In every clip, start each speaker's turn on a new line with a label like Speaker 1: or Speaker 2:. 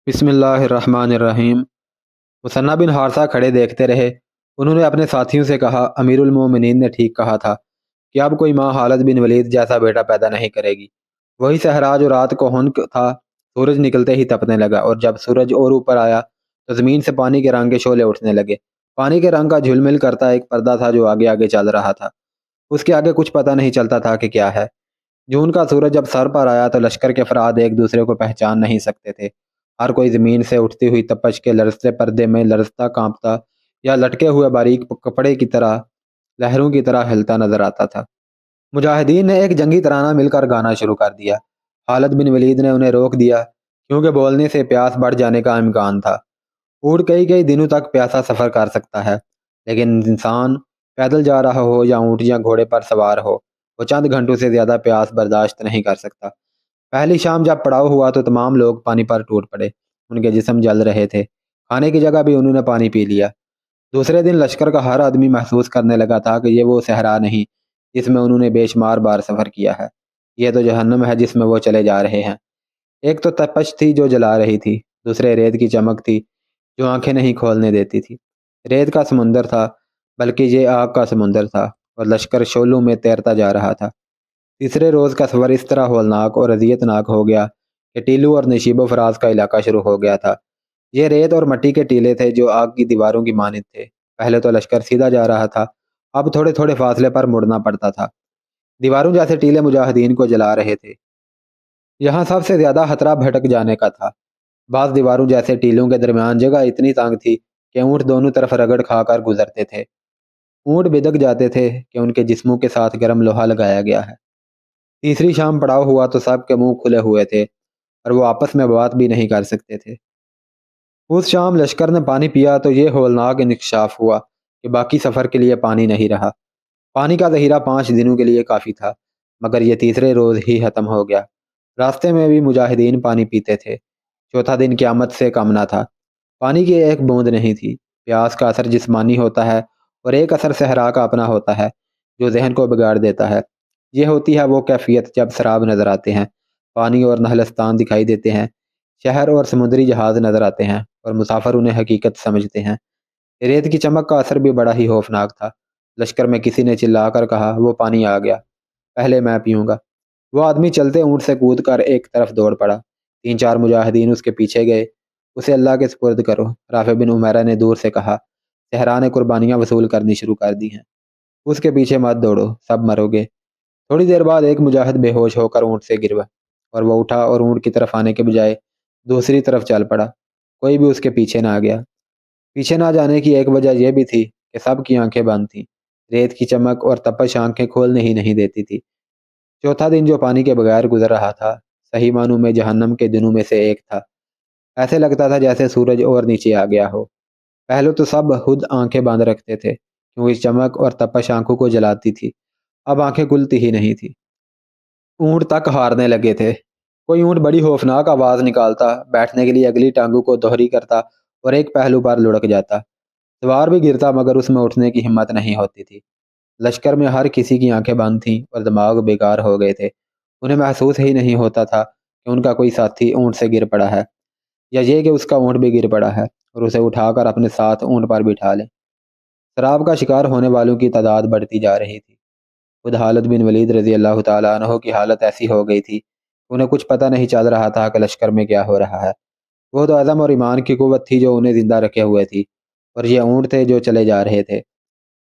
Speaker 1: بسم اللہ الرحمن الرحیم۔ مثنہ بن حارثہ کھڑے دیکھتے رہے۔ انہوں نے اپنے ساتھیوں سے کہا، امیر المومنین نے ٹھیک کہا تھا کہ اب کوئی ماں خالد بن ولید جیسا بیٹا پیدا نہیں کرے گی۔ وہی صحرا جو رات کو خنک تھا، سورج نکلتے ہی تپنے لگا، اور جب سورج اور اوپر آیا تو زمین سے پانی کے رنگ کے شعلے اٹھنے لگے۔ پانی کے رنگ کا جھلمل کرتا ایک پردہ تھا جو آگے آگے چل رہا تھا۔ اس کے آگے کچھ پتہ نہیں چلتا تھا کہ کیا ہے۔ جون کا سورج جب سر پر آیا تو لشکر کے افراد ایک دوسرے کو پہچان نہیں سکتے تھے۔ ہر کوئی زمین سے اٹھتی ہوئی تپش کے لرزتے پردے میں لرزتا کانپتا یا لٹکے ہوئے باریک کپڑے کی طرح لہروں کی طرح ہلتا نظر آتا تھا۔ مجاہدین نے ایک جنگی ترانہ مل کر گانا شروع کر دیا۔ خالد بن ولید نے انہیں روک دیا کیونکہ بولنے سے پیاس بڑھ جانے کا امکان تھا۔ اونٹ کئی کئی دنوں تک پیاسا سفر کر سکتا ہے، لیکن انسان پیدل جا رہا ہو یا اونٹ یا گھوڑے پر سوار ہو، وہ چند گھنٹوں سے زیادہ پیاس برداشت نہیں کر سکتا۔ پہلی شام جب پڑاؤ ہوا تو تمام لوگ پانی پر ٹوٹ پڑے۔ ان کے جسم جل رہے تھے۔ کھانے کی جگہ بھی انہوں نے پانی پی لیا۔ دوسرے دن لشکر کا ہر آدمی محسوس کرنے لگا تھا کہ یہ وہ صحرا نہیں جس میں انہوں نے بے شمار بار سفر کیا ہے، یہ تو جہنم ہے جس میں وہ چلے جا رہے ہیں۔ ایک تو تپش تھی جو جلا رہی تھی، دوسرے ریت کی چمک تھی جو آنکھیں نہیں کھولنے دیتی تھی۔ ریت کا سمندر تھا، بلکہ یہ آگ کا سمندر تھا، اور لشکر شعلوں میں تیرتا جا رہا تھا۔ تیسرے روز کا سفر اس طرح ہولناک اور اذیت ناک ہو گیا کہ ٹیلو اور نشیب و فراز کا علاقہ شروع ہو گیا تھا۔ یہ ریت اور مٹی کے ٹیلے تھے جو آگ کی دیواروں کی مانند تھے۔ پہلے تو لشکر سیدھا جا رہا تھا، اب تھوڑے تھوڑے فاصلے پر مڑنا پڑتا تھا۔ دیواروں جیسے ٹیلے مجاہدین کو جلا رہے تھے۔ یہاں سب سے زیادہ خطرہ بھٹک جانے کا تھا۔ بعض دیواروں جیسے ٹیلوں کے درمیان جگہ اتنی تانگ تھی کہ اونٹ دونوں طرف رگڑ کھا کر گزرتے تھے۔ اونٹ بدک جاتے تھے کہ ان کے جسموں کے ساتھ گرم لوہا لگایا گیا ہے۔ تیسری شام پڑاؤ ہوا تو سب کے منہ کھلے ہوئے تھے اور وہ آپس میں بات بھی نہیں کر سکتے تھے۔ اس شام لشکر نے پانی پیا تو یہ ہولناک انکشاف ہوا کہ باقی سفر کے لیے پانی نہیں رہا۔ پانی کا ذخیرہ 5 دنوں کے لیے کافی تھا، مگر یہ تیسرے روز ہی ختم ہو گیا۔ راستے میں بھی مجاہدین پانی پیتے تھے۔ چوتھا دن قیامت سے کم نہ تھا۔ پانی کی ایک بوند نہیں تھی۔ پیاس کا اثر جسمانی ہوتا ہے اور ایک اثر صحرا کا اپنا ہوتا ہے جو ذہن کو بگاڑ دیتا ہے۔ یہ ہوتی ہے وہ کیفیت جب سراب نظر آتے ہیں، پانی اور نہلستان دکھائی دیتے ہیں، شہر اور سمندری جہاز نظر آتے ہیں اور مسافر انہیں حقیقت سمجھتے ہیں۔ ریت کی چمک کا اثر بھی بڑا ہی خوفناک تھا۔ لشکر میں کسی نے چلا کر کہا، وہ پانی آ گیا، پہلے میں پیوں گا۔ وہ آدمی چلتے اونٹ سے کود کر ایک طرف دوڑ پڑا۔ 3-4 مجاہدین اس کے پیچھے گئے۔ اسے اللہ کے سپرد کرو، رافع بن عمیرہ نے دور سے کہا۔ صحرا نے قربانیاں وصول کرنی شروع کر دی ہیں۔ اس کے پیچھے مت دوڑو، سب مرو گے۔ تھوڑی دیر بعد ایک مجاہد بے ہوش ہو کر اونٹ سے گرا، اور وہ اٹھا اور اونٹ کی طرف آنے کے بجائے دوسری طرف چل پڑا۔ کوئی بھی اس کے پیچھے نہ گیا۔ پیچھے نہ جانے کی ایک وجہ یہ بھی تھی کہ سب کی آنکھیں بند تھیں۔ ریت کی چمک اور تپش آنکھیں کھولنے ہی نہیں دیتی تھی۔ چوتھا دن جو پانی کے بغیر گزر رہا تھا، صحیح معنوں میں جہنم کے دنوں میں سے ایک تھا۔ ایسے لگتا تھا جیسے سورج اور نیچے آ گیا ہو۔ پہلے تو سب خود آنکھیں بند رکھتے تھے کیونکہ چمک اور تپش آنکھوں کو جلاتی تھی۔ اب آنکھیں کھلتی ہی نہیں تھی۔ اونٹ تک ہارنے لگے تھے۔ کوئی اونٹ بڑی خوفناک آواز نکالتا، بیٹھنے کے لیے اگلی ٹانگوں کو دوہری کرتا اور ایک پہلو پر لڑک جاتا۔ سوار بھی گرتا مگر اس میں اٹھنے کی ہمت نہیں ہوتی تھی۔ لشکر میں ہر کسی کی آنکھیں بند تھیں اور دماغ بیکار ہو گئے تھے۔ انہیں محسوس ہی نہیں ہوتا تھا کہ ان کا کوئی ساتھی اونٹ سے گر پڑا ہے، یا یہ کہ اس کا اونٹ بھی گر پڑا ہے اور اسے اٹھا کر اپنے ساتھ اونٹ پر بٹھا لیں۔ شراب کا شکار ہونے والوں کی تعداد بڑھتی جا رہی تھی۔ خود خالد بن ولید رضی اللہ تعالیٰ عنہ کی حالت ایسی ہو گئی تھی، انہیں کچھ پتہ نہیں چل رہا تھا کہ لشکر میں کیا ہو رہا ہے۔ وہ تو عزم اور ایمان کی قوت تھی جو انہیں زندہ رکھے ہوئے تھی، اور یہ اونٹ تھے جو چلے جا رہے تھے۔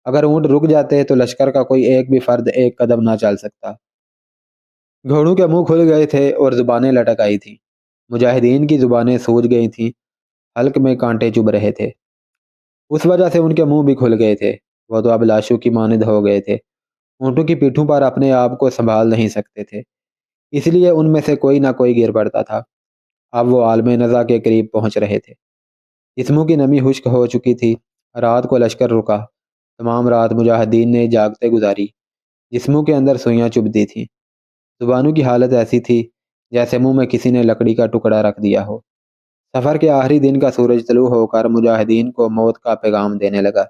Speaker 1: اگر اونٹ رک جاتے تو لشکر کا کوئی ایک بھی فرد ایک قدم نہ چل سکتا۔ گھوڑوں کے منہ کھل گئے تھے اور زبانیں لٹک آئی تھیں۔ مجاہدین کی زبانیں سوج گئی تھیں، حلق میں کانٹے چبھ رہے تھے۔ اس وجہ سے ان کے منہ بھی کھل گئے تھے۔ وہ تو اب لاشوں کی مانند ہو گئے تھے۔ اونٹوں کی پیٹھوں پر اپنے آپ کو سنبھال نہیں سکتے تھے، اس لیے ان میں سے کوئی نہ کوئی گر پڑتا تھا۔ اب وہ عالم نزا کے قریب پہنچ رہے تھے۔ جسموں کی نمی خشک ہو چکی تھی۔ رات کو لشکر رکا۔ تمام رات مجاہدین نے جاگتے گزاری۔ جسموں کے اندر سوئیاں چبھتی تھیں۔ زبانوں کی حالت ایسی تھی جیسے منہ میں کسی نے لکڑی کا ٹکڑا رکھ دیا ہو۔ سفر کے آخری دن کا سورج طلوع ہو کر مجاہدین کو موت کا پیغام دینے لگا۔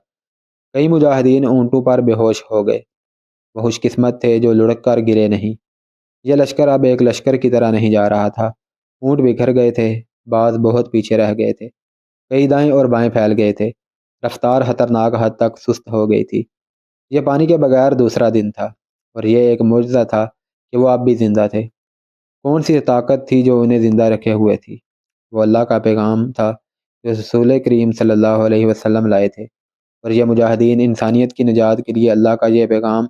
Speaker 1: کئی مجاہدین اونٹوں پر بے ہوش ہو گئے۔ وہ خوش قسمت تھے جو لڑک کر گرے نہیں۔ یہ لشکر اب ایک لشکر کی طرح نہیں جا رہا تھا۔ اونٹ بکھر گئے تھے، بعض بہت پیچھے رہ گئے تھے، کئی دائیں اور بائیں پھیل گئے تھے، رفتار خطرناک حد تک سست ہو گئی تھی۔ یہ پانی کے بغیر دوسرا دن تھا، اور یہ ایک معجزہ تھا کہ وہ اب بھی زندہ تھے۔ کون سی طاقت تھی جو انہیں زندہ رکھے ہوئے تھی؟ وہ اللہ کا پیغام تھا جو رسول کریم صلی اللہ علیہ وسلم لائے تھے، اور یہ مجاہدین انسانیت کی نجات کے لیے اللہ کا یہ پیغام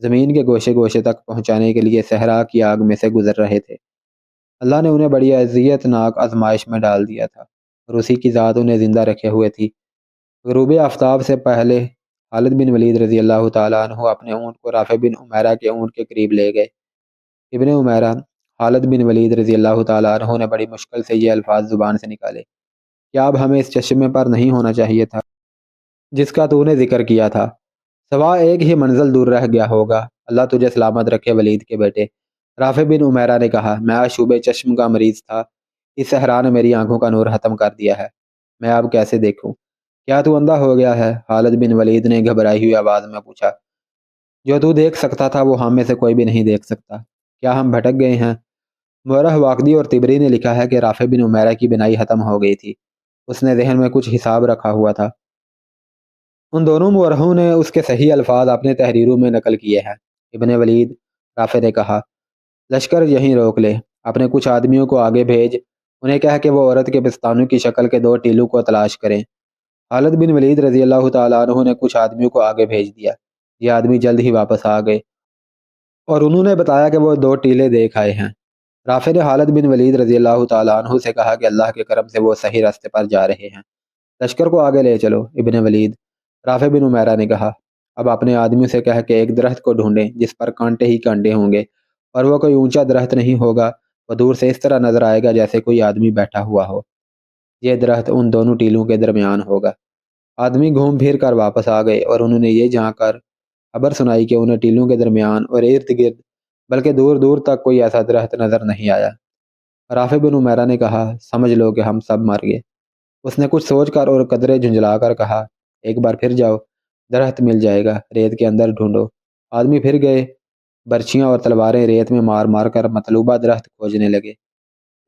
Speaker 1: زمین کے گوشے گوشے تک پہنچانے کے لیے صحرا کی آگ میں سے گزر رہے تھے۔ اللہ نے انہیں بڑی اذیت ناک آزمائش میں ڈال دیا تھا، اور اسی کی ذات انہیں زندہ رکھے ہوئے تھی۔ غروب آفتاب سے پہلے خالد بن ولید رضی اللہ تعالیٰ عنہ اپنے اونٹ کو رافع بن عمیرہ کے اونٹ کے قریب لے گئے۔ ابن عمیرہ خالد بن ولید رضی اللہ تعالیٰ عنہ نے بڑی مشکل سے یہ الفاظ زبان سے نکالے، کیا اب ہمیں اس چشمے پر نہیں ہونا چاہیے تھا جس کا تو نے ذکر کیا تھا؟ سوا ایک ہی منزل دور رہ گیا ہوگا۔ اللہ تجھے سلامت رکھے ولید کے بیٹے، رافع بن عمیرہ نے کہا، میں آشوب چشم کا مریض تھا، اس صحرا نے میری آنکھوں کا نور ختم کر دیا ہے، میں اب کیسے دیکھوں؟ کیا تو اندھا ہو گیا ہے؟ خالد بن ولید نے گھبرائی ہوئی آواز میں پوچھا۔ جو تو دیکھ سکتا تھا وہ ہم میں سے کوئی بھی نہیں دیکھ سکتا، کیا ہم بھٹک گئے ہیں؟ مورخ واقدی اور طبری نے لکھا ہے کہ رافع بن عمیرہ کی بینائی ختم ہو گئی تھی، اس نے ذہن میں کچھ حساب رکھا ہوا تھا۔ ان دونوں مورخوں نے اس کے صحیح الفاظ اپنے تحریروں میں نقل کیے ہیں۔ ابن ولید، رافع نے کہا، لشکر یہیں روک لے، اپنے کچھ آدمیوں کو آگے بھیج، انہیں کہہ کہ وہ عورت کے پستانوں کی شکل کے 2 ٹیلوں کو تلاش کریں۔ خالد بن ولید رضی اللہ تعالیٰ عنہ نے کچھ آدمیوں کو آگے بھیج دیا۔ یہ آدمی جلد ہی واپس آ گئے اور انہوں نے بتایا کہ وہ 2 ٹیلے دیکھ آئے ہیں۔ رافع نے خالد بن ولید رضی اللہ تعالیٰ عنہ سے کہا کہ اللہ کے کرم سے وہ صحیح راستے پر جا رہے ہیں، لشکر کو آگے لے چلو۔ ابن ولید، رافع بن عمیرہ نے کہا، اب اپنے آدمیوں سے کہہ کہ ایک درخت کو ڈھونڈیں جس پر کانٹے ہی کانٹے ہوں گے، اور وہ کوئی اونچا درخت نہیں ہوگا، وہ دور سے اس طرح نظر آئے گا جیسے کوئی آدمی بیٹھا ہوا ہو۔ یہ درخت ان دونوں ٹیلوں کے درمیان ہوگا۔ آدمی گھوم پھر کر واپس آ گئے اور انہوں نے یہ جان کر خبر سنائی کہ انہیں ٹیلوں کے درمیان اور ارد گرد بلکہ دور دور تک کوئی ایسا درخت نظر نہیں آیا۔ رافع بن عمیرہ نے کہا، سمجھ لو کہ ہم سب مر گئے۔ اس نے کچھ سوچ کر اور قدرے جھنجھلا کر کہا، ایک بار پھر جاؤ، درخت مل جائے گا، ریت کے اندر ڈھونڈو۔ آدمی پھر گئے، برچیاں اور تلواریں ریت میں مار مار کر مطلوبہ درخت کھوجنے لگے۔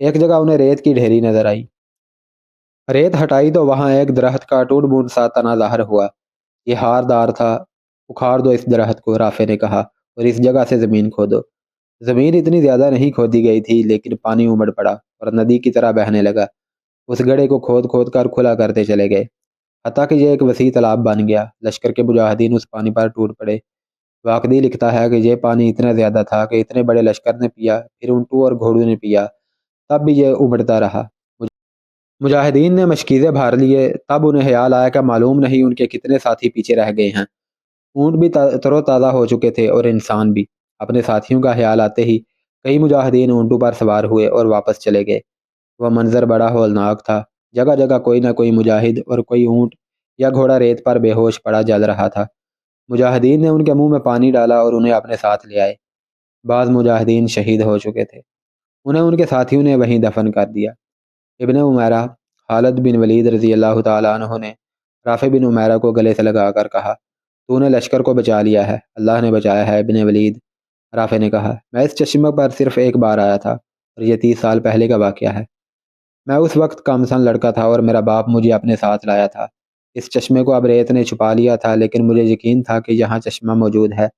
Speaker 1: ایک جگہ انہیں ریت کی ڈھیری نظر آئی، ریت ہٹائی تو وہاں ایک درخت کا ٹوٹ بوٹ سا تنا ظاہر ہوا۔ یہ ہار دار تھا، اکھاڑ دو اس درخت کو، رافع نے کہا، اور اس جگہ سے زمین کھودو۔ زمین اتنی زیادہ نہیں کھودی گئی تھی، لیکن پانی امڑ پڑا اور ندی کی طرح بہنے لگا۔ اس گڑھے کو کھود کھود کر کھلا کرتے چلے گئے، حتیٰ کہ یہ ایک وسیع تالاب بن گیا۔ لشکر کے مجاہدین اس پانی پر ٹوٹ پڑے۔ واقدی لکھتا ہے کہ یہ پانی اتنا زیادہ تھا کہ اتنے بڑے لشکر نے پیا، پھر اونٹوں اور گھوڑوں نے پیا، تب بھی یہ امڑتا رہا۔ مجاہدین نے مشکیزیں بھار لیے، تب انہیں خیال آیا کہ معلوم نہیں ان کے کتنے ساتھی پیچھے رہ گئے ہیں۔ اونٹ بھی تر و تازہ ہو چکے تھے اور انسان بھی۔ اپنے ساتھیوں کا خیال آتے ہی کئی مجاہدین اونٹوں پر سوار ہوئے اور واپس چلے گئے۔ وہ منظر بڑا ہولناک تھا، جگہ جگہ کوئی نہ کوئی مجاہد اور کوئی اونٹ یا گھوڑا ریت پر بے ہوش پڑا جل رہا تھا۔ مجاہدین نے ان کے منہ میں پانی ڈالا اور انہیں اپنے ساتھ لے آئے۔ بعض مجاہدین شہید ہو چکے تھے، انہیں ان کے ساتھیوں نے وہیں دفن کر دیا۔ ابن عمیرہ خالد بن ولید رضی اللہ تعالیٰ عنہ نے رافع بن عمیرہ کو گلے سے لگا کر کہا، تو نے لشکر کو بچا لیا ہے، اللہ نے بچایا ہے ابن ولید۔ رافع نے کہا، میں اس چشمے پر صرف ایک بار آیا تھا اور یہ 30 سال پہلے کا واقعہ ہے۔ میں اس وقت کم سن لڑکا تھا اور میرا باپ مجھے اپنے ساتھ لایا تھا۔ اس چشمے کو اب ریت نے چھپا لیا تھا، لیکن مجھے یقین تھا کہ یہاں چشمہ موجود ہے۔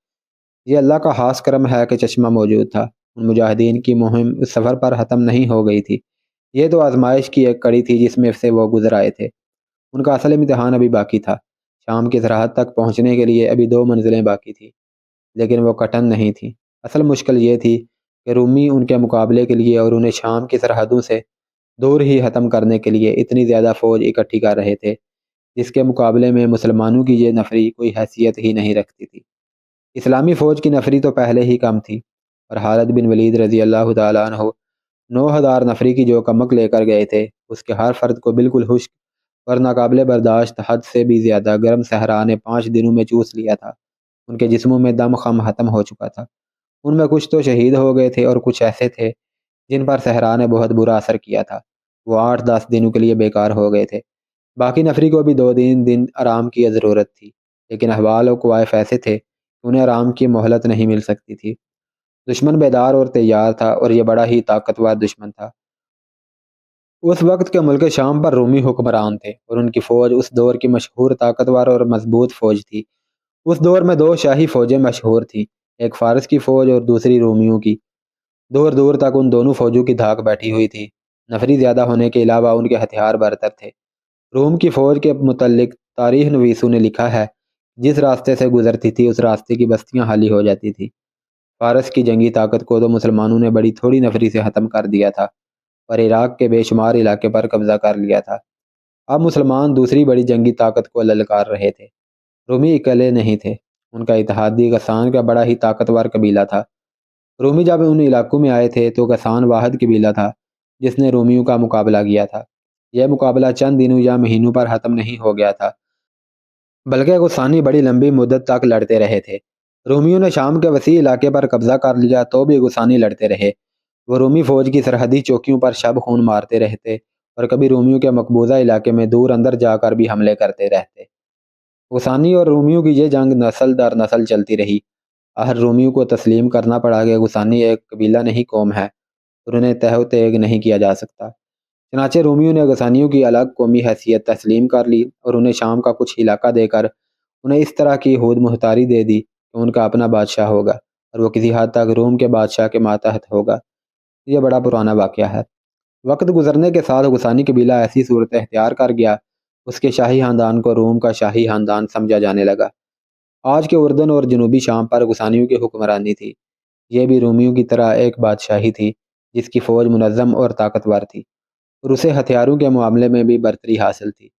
Speaker 1: یہ اللہ کا خاص کرم ہے کہ چشمہ موجود تھا۔ ان مجاہدین کی مہم اس سفر پر ختم نہیں ہو گئی تھی، یہ تو آزمائش کی ایک کڑی تھی جس میں سے وہ گزر آئے تھے۔ ان کا اصل امتحان ابھی باقی تھا۔ شام کی سرحد تک پہنچنے کے لیے ابھی 2 منزلیں باقی تھیں، لیکن وہ کٹھن نہیں تھیں۔ اصل مشکل یہ تھی کہ رومی ان کے مقابلے کے لیے اور انہیں شام کی سرحدوں سے دور ہی ختم کرنے کے لیے اتنی زیادہ فوج اکٹھی کر رہے تھے، جس کے مقابلے میں مسلمانوں کی یہ نفری کوئی حیثیت ہی نہیں رکھتی تھی۔ اسلامی فوج کی نفری تو پہلے ہی کم تھی، اور خالد بن ولید رضی اللہ تعالیٰ عنہ 9000 نفری کی جو کمک لے کر گئے تھے، اس کے ہر فرد کو بالکل خشک اور ناقابل برداشت حد سے بھی زیادہ گرم صحرا نے 5 دنوں میں چوس لیا تھا۔ ان کے جسموں میں دم خم ختم ہو چکا تھا۔ ان میں کچھ تو شہید ہو گئے تھے اور کچھ ایسے تھے جن پر صحرا نے بہت برا اثر کیا تھا، وہ 8-10 دنوں کے لیے بیکار ہو گئے تھے۔ باقی نفری کو بھی 2-3 دن آرام کی ضرورت تھی، لیکن احوال و قوائف ایسے تھے کہ انہیں آرام کی مہلت نہیں مل سکتی تھی۔ دشمن بیدار اور تیار تھا، اور یہ بڑا ہی طاقتور دشمن تھا۔ اس وقت کے ملک شام پر رومی حکمران تھے اور ان کی فوج اس دور کی مشہور طاقتور اور مضبوط فوج تھی۔ اس دور میں دو شاہی فوجیں مشہور تھیں، ایک فارس کی فوج اور دوسری رومیوں کی۔ دور دور تک ان دونوں فوجوں کی دھاک بیٹھی ہوئی تھی۔ نفری زیادہ ہونے کے علاوہ ان کے ہتھیار برتر تھے۔ روم کی فوج کے متعلق تاریخ نویسوں نے لکھا ہے، جس راستے سے گزرتی تھی اس راستے کی بستیاں خالی ہو جاتی تھی۔ فارس کی جنگی طاقت کو تو مسلمانوں نے بڑی تھوڑی نفری سے ختم کر دیا تھا اور عراق کے بے شمار علاقے پر قبضہ کر لیا تھا۔ اب مسلمان دوسری بڑی جنگی طاقت کو للکار رہے تھے۔ رومی اکیلے نہیں تھے، ان کا اتحادی غسان کا بڑا ہی طاقتور قبیلہ تھا۔ رومی جب ان علاقوں میں آئے تھے تو غسان واحد قبیلہ تھا جس نے رومیوں کا مقابلہ کیا تھا۔ یہ مقابلہ چند دنوں یا مہینوں پر ختم نہیں ہو گیا تھا، بلکہ غسانی بڑی لمبی مدت تک لڑتے رہے تھے۔ رومیوں نے شام کے وسیع علاقے پر قبضہ کر لیا تو بھی غسانی لڑتے رہے۔ وہ رومی فوج کی سرحدی چوکیوں پر شب خون مارتے رہتے اور کبھی رومیوں کے مقبوضہ علاقے میں دور اندر جا کر بھی حملے کرتے رہتے۔ غسانی اور رومیوں کی یہ جنگ نسل در نسل چلتی رہی۔ آخر رومیوں کو تسلیم کرنا پڑا کہ غسانی ایک قبیلہ نہیں، قوم ہے اور انہیں تہ و تیگ نہیں کیا جا سکتا۔ چنانچہ رومیوں نے غسانیوں کی الگ قومی حیثیت تسلیم کر لی اور انہیں شام کا کچھ علاقہ دے کر انہیں اس طرح کی خود مختاری دے دی کہ ان کا اپنا بادشاہ ہوگا اور وہ کسی حد تک روم کے بادشاہ کے ماتحت ہوگا۔ یہ بڑا پرانا واقعہ ہے۔ وقت گزرنے کے ساتھ غسانی قبیلہ ایسی صورت اختیار کر گیا، اس کے شاہی خاندان کو روم کا شاہی خاندان سمجھا جانے لگا۔ آج کے اردن اور جنوبی شام پر غسانیوں کی حکمرانی تھی۔ یہ بھی رومیوں کی طرح ایک بادشاہی تھی جس کی فوج منظم اور طاقتور تھی اور اسے ہتھیاروں کے معاملے میں بھی برتری حاصل تھی۔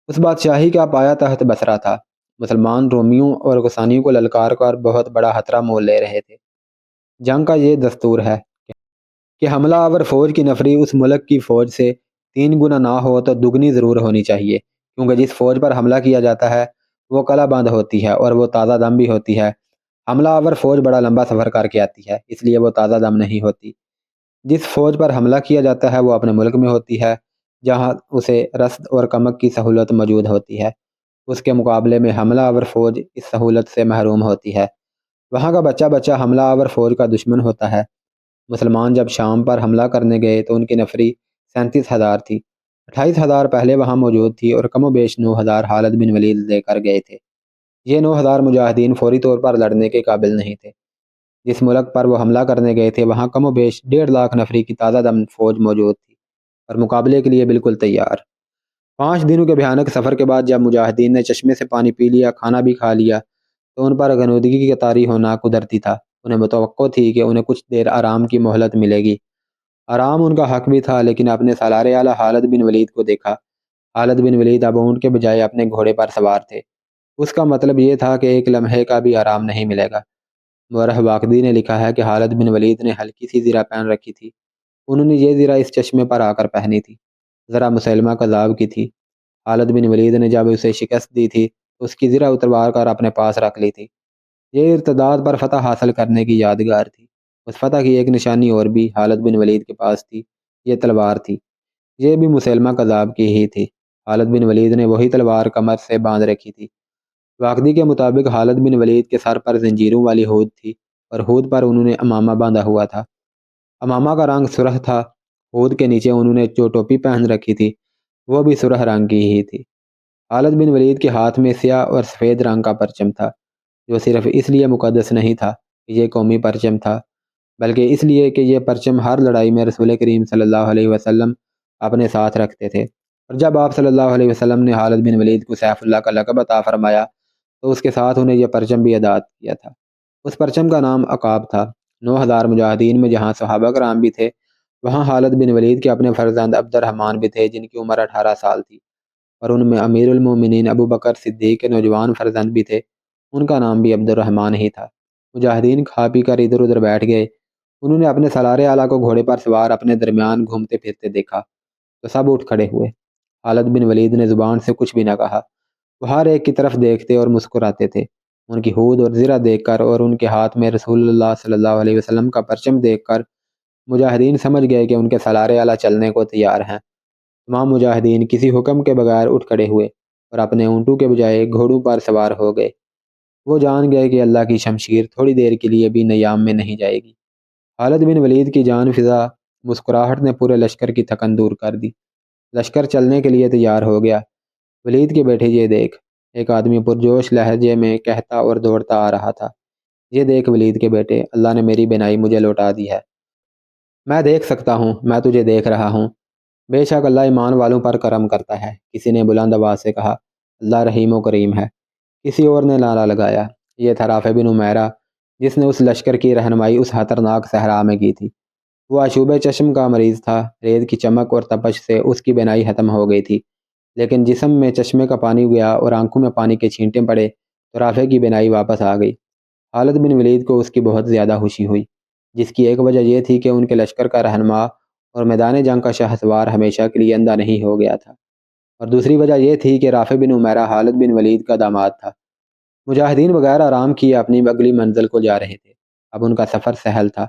Speaker 1: اس بادشاہی کا پایا تحت بصرہ تھا۔ مسلمان رومیوں اور غسانیوں کو للکار کر بہت بڑا خطرہ مول لے رہے تھے۔ جنگ کا یہ دستور ہے کہ حملہ آور فوج کی نفری اس ملک کی فوج سے 3 گنا نہ ہو تو دگنی ضرور ہونی چاہیے، کیونکہ جس فوج پر حملہ کیا جاتا ہے وہ کلا بند ہوتی ہے اور وہ تازہ دم بھی ہوتی ہے۔ حملہ آور فوج بڑا لمبا سفر کر کے آتی ہے، اس لیے وہ تازہ دم نہیں ہوتی۔ جس فوج پر حملہ کیا جاتا ہے وہ اپنے ملک میں ہوتی ہے، جہاں اسے رسد اور کمک کی سہولت موجود ہوتی ہے۔ اس کے مقابلے میں حملہ آور فوج اس سہولت سے محروم ہوتی ہے۔ وہاں کا بچہ بچہ حملہ آور فوج کا دشمن ہوتا ہے۔ مسلمان جب شام پر حملہ کرنے گئے تو ان کی نفری 37,000 تھی۔ 28,000 پہلے وہاں موجود تھی اور کم و بیش 9,000 خالد بن ولید لے کر گئے تھے۔ یہ 9,000 مجاہدین فوری طور پر لڑنے کے قابل نہیں تھے۔ جس ملک پر وہ حملہ کرنے گئے تھے وہاں کم و بیش 1.5 لاکھ نفری کی تازہ دم فوج موجود تھی اور مقابلے کے لیے بالکل تیار۔ 5 دنوں کے بھیانک سفر کے بعد جب مجاہدین نے چشمے سے پانی پی لیا، کھانا بھی کھا لیا، تو ان پر غنودگی کی طاری ہونا قدرتی تھا۔ انہیں متوقع تھی کہ انہیں کچھ دیر آرام کی مہلت ملے گی۔ آرام ان کا حق بھی تھا، لیکن اپنے سالار اعلیٰ خالد بن ولید کو دیکھا۔ خالد بن ولید اب اونٹ کے بجائے اپنے گھوڑے پر سوار تھے۔ اس کا مطلب یہ تھا کہ ایک لمحے کا بھی آرام نہیں ملے گا۔ مورخ واقدی نے لکھا ہے کہ خالد بن ولید نے ہلکی سی زرہ پہن رکھی تھی۔ انہوں نے یہ زرہ اس چشمے پر آ کر پہنی تھی، ذرا مسلمہ کذاب کی تھی۔ خالد بن ولید نے جب اسے شکست دی تھی تو اس کی زرہ اتروا کر اپنے پاس رکھ لی تھی۔ یہ ارتداد پر فتح حاصل کرنے کی یادگار تھی۔ اس فتح کی ایک نشانی اور بھی خالد بن ولید کے پاس تھی، یہ تلوار تھی۔ یہ بھی مسلمہ کذاب کی ہی تھی۔ خالد بن ولید نے وہی تلوار کمر سے باندھ رکھی تھی۔ واقدی کے مطابق خالد بن ولید کے سر پر زنجیروں والی ہود تھی اور ہود پر انہوں نے امامہ باندھا ہوا تھا۔ امامہ کا رنگ سرخ تھا۔ ہود کے نیچے انہوں نے جو ٹوپی پہن رکھی تھی وہ بھی سرخ رنگ کی ہی تھی۔ خالد بن ولید کے ہاتھ میں سیاہ اور سفید رنگ کا پرچم تھا، جو صرف اس لیے مقدس نہیں تھا کہ یہ قومی پرچم تھا، بلکہ اس لیے کہ یہ پرچم ہر لڑائی میں رسول کریم صلی اللہ علیہ وسلم اپنے ساتھ رکھتے تھے، اور جب آپ صلی اللہ علیہ وسلم نے خالد بن ولید کو سیف اللہ کا لقب عطا فرمایا تو اس کے ساتھ انہیں یہ پرچم بھی عطا کیا تھا۔ اس پرچم کا نام عقاب تھا۔ 9,000 مجاہدین میں جہاں صحابہ کرام بھی تھے، وہاں خالد بن ولید کے اپنے فرزند عبد الرحمن بھی تھے جن کی عمر 18 سال تھی، اور ان میں امیر المومنین ابو بکر صدیق کے نوجوان فرزند بھی تھے، ان کا نام بھی عبد الرحمن ہی تھا۔ مجاہدین کھا پی کر ادھر ادھر بیٹھ گئے۔ انہوں نے اپنے سالار اعلیٰ کو گھوڑے پر سوار اپنے درمیان گھومتے پھرتے دیکھا تو سب اٹھ کھڑے ہوئے۔ خالد بن ولید نے زبان سے کچھ بھی نہ کہا، وہ ہر ایک کی طرف دیکھتے اور مسکراتے تھے۔ ان کی ہود اور زرہ دیکھ کر اور ان کے ہاتھ میں رسول اللہ صلی اللہ علیہ وسلم کا پرچم دیکھ کر مجاہدین سمجھ گئے کہ ان کے سالار اعلیٰ چلنے کو تیار ہیں۔ تمام مجاہدین کسی حکم کے بغیر اٹھ کھڑے ہوئے اور اپنے اونٹوں کے بجائے گھوڑوں پر سوار ہو گئے۔ وہ جان گئے کہ اللہ کی شمشیر تھوڑی دیر کے لیے بھی نیام میں نہیں جائے گی۔ خالد بن ولید کی جان فضا مسکراہٹ نے پورے لشکر کی تھکن دور کر دی۔ لشکر چلنے کے لیے تیار ہو گیا۔ ولید کے بیٹے یہ دیکھ، ایک آدمی پرجوش لہجے میں کہتا اور دوڑتا آ رہا تھا۔ یہ دیکھ ولید کے بیٹے، اللہ نے میری بینائی مجھے لوٹا دی ہے۔ میں دیکھ سکتا ہوں، میں تجھے دیکھ رہا ہوں۔ بے شک اللہ ایمان والوں پر کرم کرتا ہے، کسی نے بلند آواز سے کہا۔ اللہ رحیم و کریم ہے، کسی اور نے نعرہ لگایا۔ یہ تھا رافع بن عمیرہ، جس نے اس لشکر کی رہنمائی اس خطرناک صحرا میں کی تھی۔ وہ آشوب چشم کا مریض تھا، ریت کی چمک اور تپش سے اس کی بینائی ختم ہو گئی تھی، لیکن جسم میں چشمے کا پانی گیا اور آنکھوں میں پانی کے چھینٹے پڑے تو رافع کی بینائی واپس آ گئی۔ خالد بن ولید کو اس کی بہت زیادہ خوشی ہوئی، جس کی ایک وجہ یہ تھی کہ ان کے لشکر کا رہنما اور میدان جنگ کا شہسوار ہمیشہ کے لیے اندھا نہیں ہو گیا تھا، اور دوسری وجہ یہ تھی کہ رافع بن عمیرہ خالد بن ولید کا داماد تھا۔ مجاہدین بغیر آرام کیے اپنی اگلی منزل کو جا رہے تھے۔ اب ان کا سفر سہل تھا،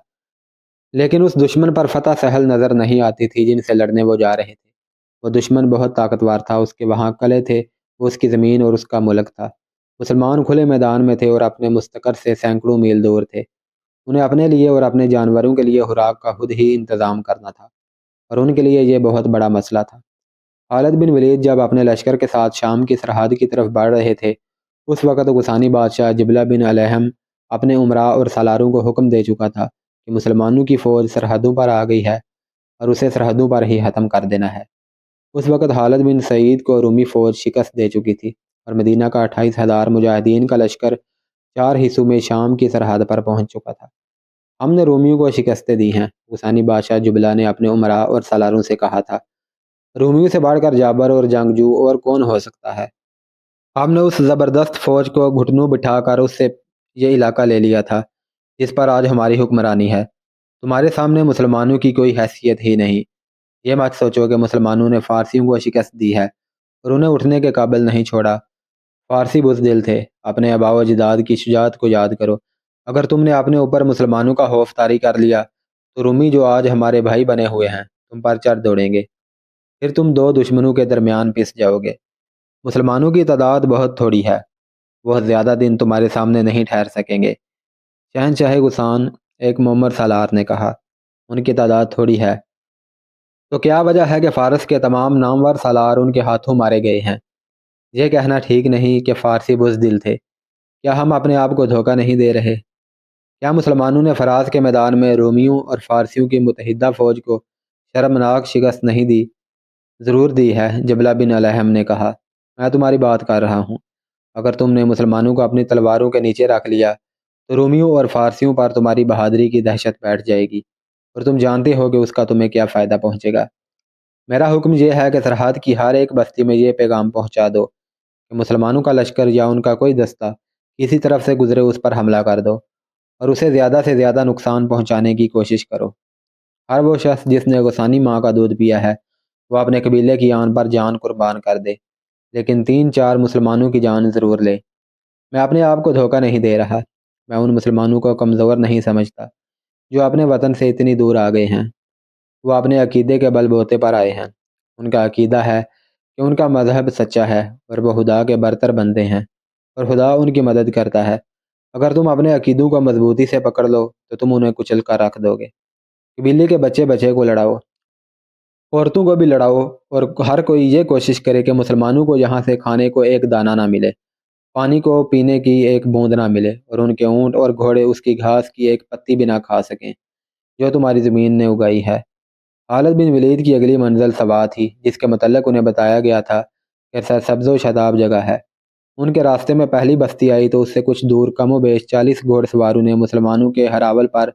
Speaker 1: لیکن اس دشمن پر فتح سہل نظر نہیں آتی تھی جن سے لڑنے وہ جا رہے تھے۔ وہ دشمن بہت طاقتور تھا، اس کے وہاں قلعے تھے، وہ اس کی زمین اور اس کا ملک تھا۔ مسلمان کھلے میدان میں تھے اور اپنے مستقر سے سینکڑوں میل دور تھے۔ انہیں اپنے لیے اور اپنے جانوروں کے لیے خوراک کا خود ہی انتظام کرنا تھا، اور ان کے لیے یہ بہت بڑا مسئلہ تھا۔ خالد بن ولید جب اپنے لشکر کے ساتھ شام کی سرحد کی طرف بڑھ رہے تھے، اس وقت غسانی بادشاہ جبلہ بن الہم اپنے امراء اور سالاروں کو حکم دے چکا تھا کہ مسلمانوں کی فوج سرحدوں پر آ گئی ہے اور اسے سرحدوں پر ہی ختم کر دینا ہے۔ اس وقت خالد بن سعید کو رومی فوج شکست دے چکی تھی اور مدینہ کا 28,000 مجاہدین کا لشکر 4 حصوں میں شام کی سرحد پر پہنچ چکا تھا۔ ہم نے رومیوں کو شکستیں دی ہیں، غسانی بادشاہ جبلہ نے اپنے امراء اور سالاروں سے کہا تھا۔ رومیوں سے بڑھ کر جابر اور جنگجو اور کون ہو سکتا ہے؟ ہم نے اس زبردست فوج کو گھٹنوں بٹھا کر اس سے یہ علاقہ لے لیا تھا جس پر آج ہماری حکمرانی ہے۔ تمہارے سامنے مسلمانوں کی کوئی حیثیت ہی نہیں۔ یہ مت سوچو کہ مسلمانوں نے فارسیوں کو شکست دی ہے اور انہیں اٹھنے کے قابل نہیں چھوڑا۔ فارسی بزدل تھے، اپنے آباء و اجداد کی شجاعت کو یاد کرو۔ اگر تم نے اپنے اوپر مسلمانوں کا خوف طاری کر لیا تو رومی جو آج ہمارے بھائی بنے ہوئے ہیں تم پر چڑھ دوڑیں گے، پھر تم دو دشمنوں کے درمیان پس جاؤ گے۔ مسلمانوں کی تعداد بہت تھوڑی ہے، وہ زیادہ دن تمہارے سامنے نہیں ٹھہر سکیں گے۔ شہنشاہ غسان، ایک معمر سالار نے کہا، ان کی تعداد تھوڑی ہے تو کیا وجہ ہے کہ فارس کے تمام نامور سالار ان کے ہاتھوں مارے گئے ہیں؟ یہ کہنا ٹھیک نہیں کہ فارسی بزدل تھے۔ کیا ہم اپنے آپ کو دھوکہ نہیں دے رہے؟ کیا مسلمانوں نے فراز کے میدان میں رومیوں اور فارسیوں کی متحدہ فوج کو شرمناک شکست نہیں دی؟ ضرور دی ہے، جبلہ بن الہم نے کہا۔ میں تمہاری بات کر رہا ہوں۔ اگر تم نے مسلمانوں کو اپنی تلواروں کے نیچے رکھ لیا تو رومیوں اور فارسیوں پر تمہاری بہادری کی دہشت بیٹھ جائے گی، اور تم جانتے ہو کہ اس کا تمہیں کیا فائدہ پہنچے گا۔ میرا حکم یہ ہے کہ سرحد کی ہر ایک بستی میں یہ پیغام پہنچا دو کہ مسلمانوں کا لشکر یا ان کا کوئی دستہ کسی طرف سے گزرے اس پر حملہ کر دو اور اسے زیادہ سے زیادہ نقصان پہنچانے کی کوشش کرو۔ ہر وہ شخص جس نے غسانی ماں کا دودھ پیا ہے وہ اپنے قبیلے کی آن پر جان قربان کر دے، لیکن 3-4 مسلمانوں کی جان ضرور لے۔ میں اپنے آپ کو دھوکہ نہیں دے رہا، میں ان مسلمانوں کو کمزور نہیں سمجھتا جو اپنے وطن سے اتنی دور آ گئے ہیں۔ وہ اپنے عقیدے کے بل بوتے پر آئے ہیں۔ ان کا عقیدہ ہے کہ ان کا مذہب سچا ہے اور وہ خدا کے برتر بندے ہیں اور خدا ان کی مدد کرتا ہے۔ اگر تم اپنے عقیدوں کو مضبوطی سے پکڑ لو تو تم انہیں کچل کر رکھ دو گے۔ قبیلے کے بچے بچے کو لڑاؤ، عورتوں کو بھی لڑاؤ، اور ہر کوئی یہ کوشش کرے کہ مسلمانوں کو یہاں سے کھانے کو ایک دانہ نہ ملے، پانی کو پینے کی ایک بوند نہ ملے، اور ان کے اونٹ اور گھوڑے اس کی گھاس کی ایک پتی بھی نہ کھا سکیں جو تمہاری زمین نے اگائی ہے۔ خالد بن ولید کی اگلی منزل سوا تھی، جس کے متعلق انہیں بتایا گیا تھا کہ سرسبز و شاداب جگہ ہے۔ ان کے راستے میں پہلی بستی آئی تو اس سے کچھ دور کم و بیش 40 گھوڑ سواروں نے مسلمانوں کے ہراول پر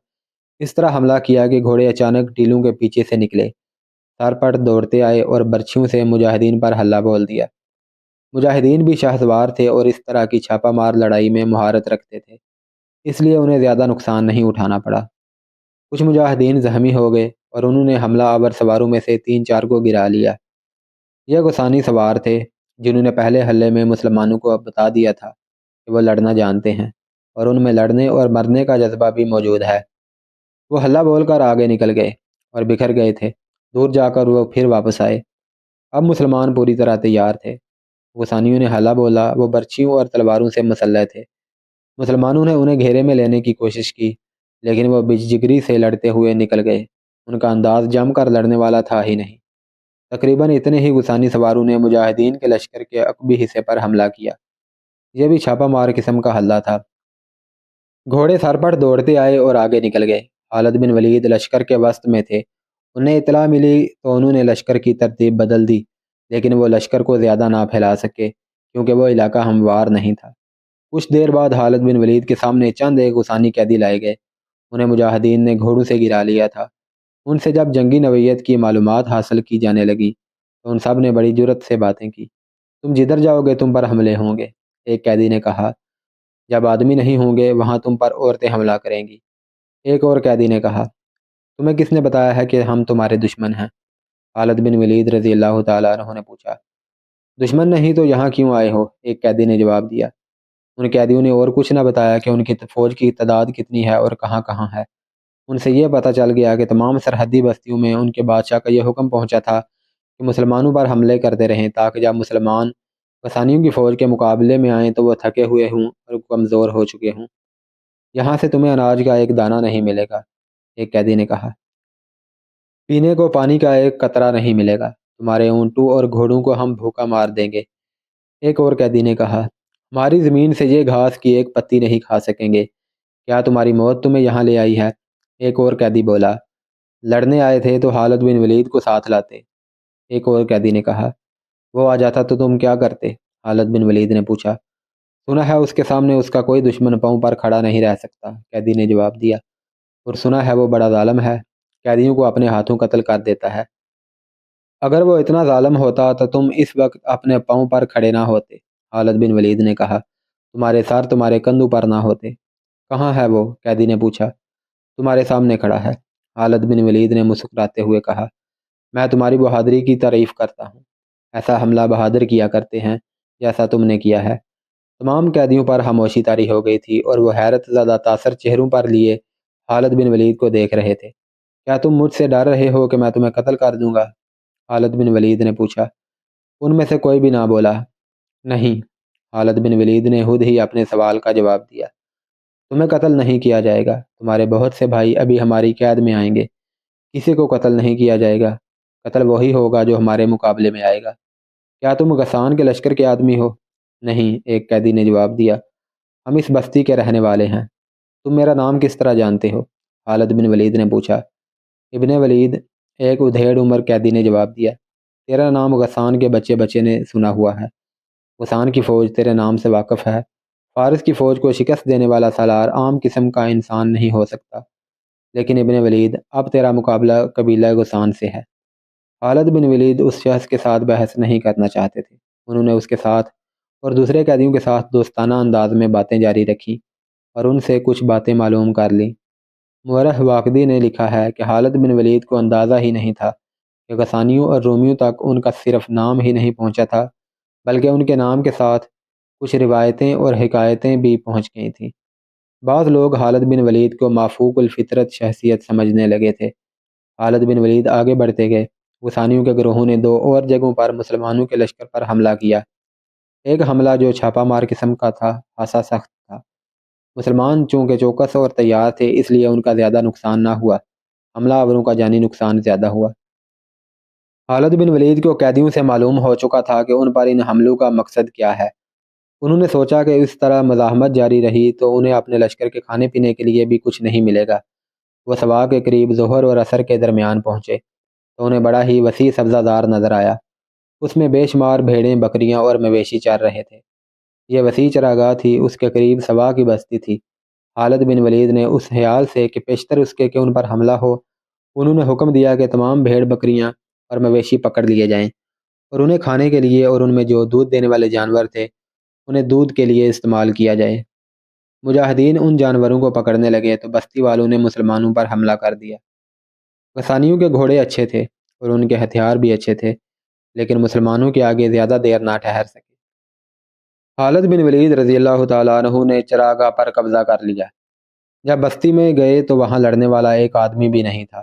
Speaker 1: اس طرح حملہ کیا کہ گھوڑے اچانک ٹیلوں کے پیچھے سے نکلے، سر پٹ دوڑتے آئے اور برچھیوں سے مجاہدین پر حلہ بول دیا۔ مجاہدین بھی شاہ سوار تھے اور اس طرح کی چھاپہ مار لڑائی میں مہارت رکھتے تھے، اس لیے انہیں زیادہ نقصان نہیں اٹھانا پڑا۔ کچھ مجاہدین زخمی ہو گئے اور انہوں نے حملہ آور سواروں میں سے 3-4 کو گرا لیا۔ یہ غسانی سوار تھے جنہوں نے پہلے حملے میں مسلمانوں کو بتا دیا تھا کہ وہ لڑنا جانتے ہیں اور ان میں لڑنے اور مرنے کا جذبہ بھی موجود ہے۔ وہ حلہ بول کر آگے نکل گئے اور بکھر گئے تھے، دور جا کر وہ پھر واپس آئے۔ اب مسلمان پوری طرح تیار تھے۔ غسانیوں نے حلہ بولا، وہ برچھیوں اور تلواروں سے مسلح تھے۔ مسلمانوں نے انہیں گھیرے میں لینے کی کوشش کی لیکن وہ بجگری سے لڑتے ہوئے نکل گئے۔ ان کا انداز جم کر لڑنے والا تھا ہی نہیں۔ تقریباً اتنے ہی غسانی سواروں نے مجاہدین کے لشکر کے عقبی حصے پر حملہ کیا۔ یہ بھی چھاپہ مار قسم کا حملہ تھا۔ گھوڑے سر پر دوڑتے آئے اور آگے نکل گئے۔ خالد بن ولید لشکر کے وسط میں تھے۔ انہیں اطلاع ملی تو انہوں نے لشکر کی ترتیب بدل دی، لیکن وہ لشکر کو زیادہ نہ پھیلا سکے کیونکہ وہ علاقہ ہموار نہیں تھا۔ کچھ دیر بعد خالد بن ولید کے سامنے چند ایک غسانی قیدی لائے گئے۔ انہیں مجاہدین نے گھوڑوں سے گرا لیا تھا۔ ان سے جب جنگی نوعیت کی معلومات حاصل کی جانے لگی تو ان سب نے بڑی جرت سے باتیں کی۔ تم جدھر جاؤ گے تم پر حملے ہوں گے، ایک قیدی نے کہا۔ جب آدمی نہیں ہوں گے وہاں تم پر عورتیں حملہ کریں گی، ایک اور قیدی نے کہا۔ تمہیں کس نے بتایا ہے کہ ہم تمہارے دشمن ہیں؟ خالد بن ولید رضی اللہ تعالیٰ عنہ نے پوچھا۔ دشمن نہیں تو یہاں کیوں آئے ہو؟ ایک قیدی نے جواب دیا۔ ان قیدیوں نے اور کچھ نہ بتایا کہ ان کی فوج کی تعداد کتنی ہے اور کہاں کہاں ہے۔ ان سے یہ پتہ چل گیا کہ تمام سرحدی بستیوں میں ان کے بادشاہ کا یہ حکم پہنچا تھا کہ مسلمانوں پر حملے کرتے رہیں تاکہ جب مسلمان غسانیوں کی فوج کے مقابلے میں آئیں تو وہ تھکے ہوئے ہوں اور کمزور ہو چکے ہوں۔ یہاں سے تمہیں اناج کا ایک دانہ نہیں ملے گا، ایک قیدی نے کہا۔ پینے کو پانی کا ایک قطرہ نہیں ملے گا، تمہارے اونٹوں اور گھوڑوں کو ہم بھوکا مار دیں گے، ایک اور قیدی نے کہا۔ ہماری زمین سے یہ گھاس کی ایک پتی نہیں کھا سکیں گے، کیا تمہاری موت تمہیں یہاں لے آئی ہے؟ ایک اور قیدی بولا۔ لڑنے آئے تھے تو خالد بن ولید کو ساتھ لاتے، ایک اور قیدی نے کہا۔ وہ آ جاتا تو تم کیا کرتے؟ خالد بن ولید نے پوچھا۔ سنا ہے اس کے سامنے اس کا کوئی دشمن پاؤں پر کھڑا نہیں رہ سکتا، قیدی نے جواب دیا۔ اور سنا ہے وہ بڑا ظالم ہے، قیدیوں کو اپنے ہاتھوں قتل کر دیتا ہے۔ اگر وہ اتنا ظالم ہوتا تو تم اس وقت اپنے پاؤں پر کھڑے نہ ہوتے، خالد بن ولید نے کہا۔ تمہارے سر تمہارے کندھوں پر نہ ہوتے۔ کہاں ہے وہ؟ قیدی نے پوچھا۔ تمہارے سامنے کھڑا ہے، خالد بن ولید نے مسکراتے ہوئے کہا۔ میں تمہاری بہادری کی تعریف کرتا ہوں، ایسا حملہ بہادر کیا کرتے ہیں جیسا تم نے کیا ہے۔ تمام قیدیوں پر خاموشی طاری ہو گئی تھی اور وہ حیرت زدہ تاثر چہروں پر لیے خالد بن ولید کو دیکھ رہے تھے۔ کیا تم مجھ سے ڈر رہے ہو کہ میں تمہیں قتل کر دوں گا؟ خالد بن ولید نے پوچھا۔ ان میں سے کوئی بھی نہ بولا۔ نہیں، خالد بن ولید نے خود ہی اپنے سوال کا جواب دیا۔ تمہیں قتل نہیں کیا جائے گا، تمہارے بہت سے بھائی ابھی ہماری قید میں آئیں گے، کسی کو قتل نہیں کیا جائے گا، قتل وہی ہوگا جو ہمارے مقابلے میں آئے گا۔ کیا تم غسان کے لشکر کے آدمی ہو؟ نہیں، ایک قیدی نے جواب دیا۔ ہم اس بستی کے رہنے والے ہیں۔ تم میرا نام کس طرح جانتے ہو؟ خالد بن ولید نے پوچھا۔ ابن ولید، ایک ادھیڑ عمر قیدی نے جواب دیا۔ تیرا نام غسان کے بچے بچے نے سنا ہوا ہے، غسان کی فوج تیرے نام سے واقف ہے۔ فارس کی فوج کو شکست دینے والا سالار عام قسم کا انسان نہیں ہو سکتا، لیکن ابن ولید اب تیرا مقابلہ قبیلہ غسان سے ہے۔ خالد بن ولید اس شخص کے ساتھ بحث نہیں کرنا چاہتے تھے۔ انہوں نے اس کے ساتھ اور دوسرے قیدیوں کے ساتھ دوستانہ انداز میں باتیں جاری رکھیں اور ان سے کچھ باتیں معلوم کر لیں۔ مورخ واقدی نے لکھا ہے کہ خالد بن ولید کو اندازہ ہی نہیں تھا کہ غسانیوں اور رومیوں تک ان کا صرف نام ہی نہیں پہنچا تھا، بلکہ ان کے نام کے ساتھ کچھ روایتیں اور حکایتیں بھی پہنچ گئی تھیں۔ بعض لوگ خالد بن ولید کو مافوق الفطرت شخصیت سمجھنے لگے تھے۔ خالد بن ولید آگے بڑھتے گئے۔ غسانیوں کے گروہوں نے دو اور جگہوں پر مسلمانوں کے لشکر پر حملہ کیا۔ ایک حملہ جو چھاپہ مار قسم کا تھا، خاصا سخت تھا۔ مسلمان چونکہ چوکس اور تیار تھے اس لیے ان کا زیادہ نقصان نہ ہوا، حملہ آوروں کا جانی نقصان زیادہ ہوا۔ خالد بن ولید کو قیدیوں سے معلوم ہو چکا تھا کہ ان پر ان حملوں کا مقصد کیا ہے۔ انہوں نے سوچا کہ اس طرح مزاحمت جاری رہی تو انہیں اپنے لشکر کے کھانے پینے کے لیے بھی کچھ نہیں ملے گا۔ وہ صبا کے قریب ظہر اور عصر کے درمیان پہنچے تو انہیں بڑا ہی وسیع سبزہ زار نظر آیا۔ اس میں بے شمار بھیڑیں، بکریاں اور مویشی چر رہے تھے۔ یہ وسیع چراگاہ تھی، اس کے قریب صبا کی بستی تھی۔ خالد بن ولید نے اس خیال سے کہ پیشتر اس کے کہ ان پر حملہ ہو، انہوں نے حکم دیا کہ تمام بھیڑ، بکریاں اور مویشی پکڑ لیے جائیں اور انہیں کھانے کے لیے اور ان میں جو دودھ دینے والے جانور تھے انہیں دودھ کے لیے استعمال کیا جائے۔ مجاہدین ان جانوروں کو پکڑنے لگے تو بستی والوں نے مسلمانوں پر حملہ کر دیا۔ غسانیوں کے گھوڑے اچھے تھے اور ان کے ہتھیار بھی اچھے تھے، لیکن مسلمانوں کے آگے زیادہ دیر نہ ٹھہر سکے۔ خالد بن ولید رضی اللہ تعالیٰ عنہ نے چراگاہ پر قبضہ کر لیا۔ جب بستی میں گئے تو وہاں لڑنے والا ایک آدمی بھی نہیں تھا۔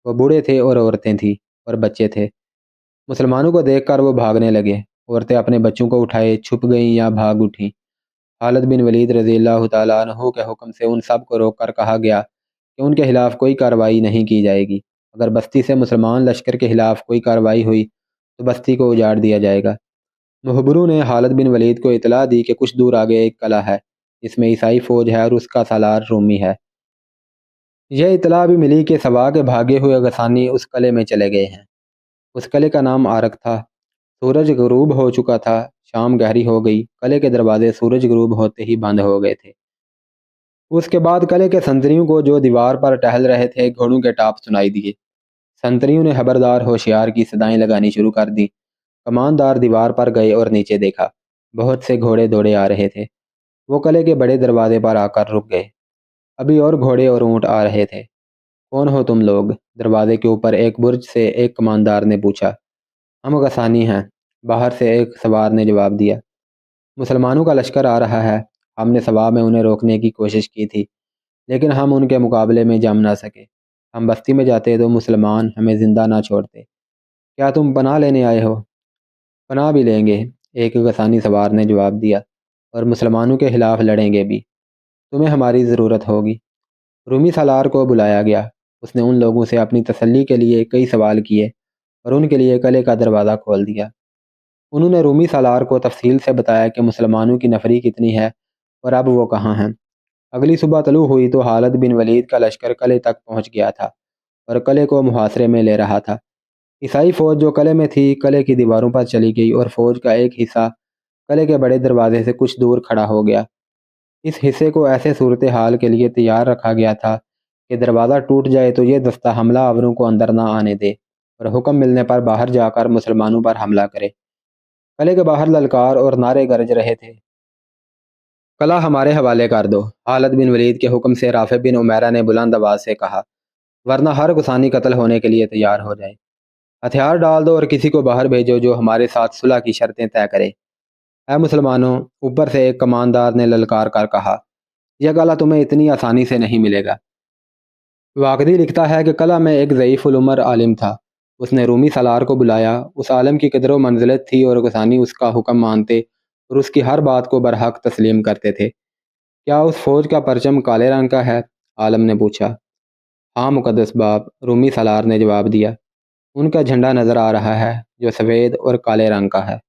Speaker 1: وہ بوڑھے تھے اور عورتیں تھیں اور بچے تھے۔ مسلمانوں کو دیکھ کر وہ بھاگنے لگے۔ عورتیں اپنے بچوں کو اٹھائے چھپ گئیں یا بھاگ اٹھیں۔ خالد بن ولید رضی اللہ تعالیٰ عنہ کے حکم سے ان سب کو روک کر کہا گیا کہ ان کے خلاف کوئی کارروائی نہیں کی جائے گی۔ اگر بستی سے مسلمان لشکر کے خلاف کوئی کارروائی ہوئی تو بستی کو اجاڑ دیا جائے گا۔ محبروں نے خالد بن ولید کو اطلاع دی کہ کچھ دور آگے ایک قلعہ ہے جس میں عیسائی فوج ہے اور اس کا سالار رومی ہے۔ یہ اطلاع بھی ملی کہ سوا کے بھاگے ہوئے غسانی اس قلعے میں چلے گئے ہیں۔ اس قلعے کا نام آرک تھا۔ سورج غروب ہو چکا تھا، شام گہری ہو گئی، قلعے کے دروازے سورج غروب ہوتے ہی بند ہو گئے تھے۔ اس کے بعد قلعے کے سنتریوں کو جو دیوار پر ٹہل رہے تھے گھوڑوں کے ٹاپ سنائی دیے۔ سنتریوں نے خبردار ہوشیار کی صدائیں لگانی شروع کر دی۔ کماندار دیوار پر گئے اور نیچے دیکھا، بہت سے گھوڑے دوڑے آ رہے تھے۔ وہ قلعے کے بڑے دروازے پر آ کر رک گئے۔ ابھی اور گھوڑے اور اونٹ آ رہے تھے۔ کون ہو تم لوگ؟ دروازے کے اوپر ایک برج سے ایک کماندار نے پوچھا۔ ہم غسانی ہیں، باہر سے ایک سوار نے جواب دیا۔ مسلمانوں کا لشکر آ رہا ہے۔ ہم نے صبح میں انہیں روکنے کی کوشش کی تھی لیکن ہم ان کے مقابلے میں جم نہ سکے۔ ہم بستی میں جاتے تو مسلمان ہمیں زندہ نہ چھوڑتے۔ کیا تم پناہ لینے آئے ہو؟ پناہ بھی لیں گے، ایک غسانی سوار نے جواب دیا، اور مسلمانوں کے خلاف لڑیں گے بھی۔ تمہیں ہماری ضرورت ہوگی۔ رومی سالار کو بلایا گیا۔ اس نے ان لوگوں سے اپنی تسلی کے لیے کئی سوال کیے اور ان کے لیے قلعے کا دروازہ کھول دیا۔ انہوں نے رومی سالار کو تفصیل سے بتایا کہ مسلمانوں کی نفری کتنی ہے اور اب وہ کہاں ہیں۔ اگلی صبح طلوع ہوئی تو خالد بن ولید کا لشکر قلعے تک پہنچ گیا تھا اور قلعے کو محاصرے میں لے رہا تھا۔ عیسائی فوج جو قلعے میں تھی قلعے کی دیواروں پر چلی گئی اور فوج کا ایک حصہ قلعے کے بڑے دروازے سے کچھ دور کھڑا ہو گیا۔ اس حصے کو ایسے صورتحال کے لیے تیار رکھا گیا تھا کہ دروازہ ٹوٹ جائے تو یہ دستہ حملہ آوروں کو اندر نہ آنے دے اور حکم ملنے پر باہر جا کر مسلمانوں پر حملہ کرے۔ قلعے کے باہر للکار اور نعرے گرج رہے تھے۔ قلعہ ہمارے حوالے کر دو، خالد بن ولید کے حکم سے رافع بن عمیرہ نے بلند آواز سے کہا، ورنہ ہر غسانی قتل ہونے کے لیے تیار ہو جائے۔ ہتھیار ڈال دو اور کسی کو باہر بھیجو جو ہمارے ساتھ صلح کی شرطیں طے کرے۔ اے مسلمانوں، اوپر سے ایک کماندار نے للکار کر کہا، یہ قلعہ تمہیں اتنی آسانی سے نہیں ملے گا۔ واقدی لکھتا ہے کہ قلعہ میں ایک ضعیف العمر عالم تھا۔ اس نے رومی سالار کو بلایا۔ اس عالم کی قدر و منزلت تھی اور غسانی اس کا حکم مانتے اور اس کی ہر بات کو برحق تسلیم کرتے تھے۔ کیا اس فوج کا پرچم کالے رنگ کا ہے؟ عالم نے پوچھا۔ ہاں مقدس باپ، رومی سالار نے جواب دیا، ان کا جھنڈا نظر آ رہا ہے جو سفید اور کالے رنگ کا ہے۔